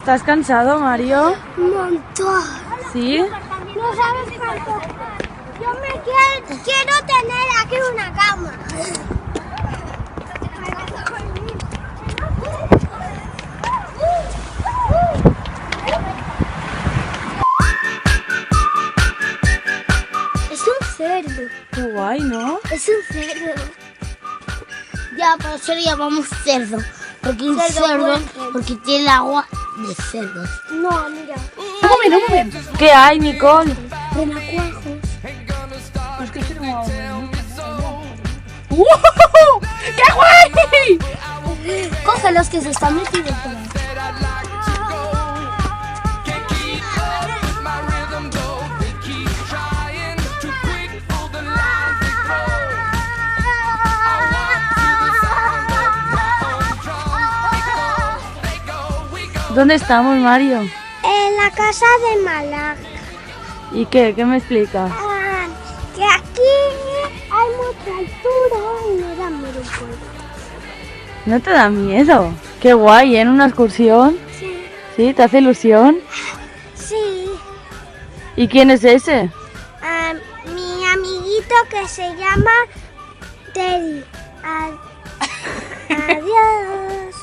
¿Estás cansado, Mario? Un montón. ¿Sí? No sabes cuánto. Yo me quiero tener aquí una cama. Es un cerdo. Qué guay, ¿no? Es un cerdo. Ya, por eso le llamamos cerdo. Porque un cerdo, porque tiene el agua de cerdos. No, mira. Un momento. ¿Qué hay, Nicole? Renacuajos. Es que estoy muy ¡Wow! ¡Qué guay! Coge los que se están metidos por ahí. ¿Dónde estamos, Mario? En la casa de Málaga. ¿Y qué? ¿Qué me explicas? Que aquí hay mucha altura y me da miedo un poco. ¿No te da miedo? Qué guay, ¿en una excursión? Sí. ¿Sí? ¿Te hace ilusión? Sí. ¿Y quién es ese? Mi amiguito que se llama Teddy. Adiós.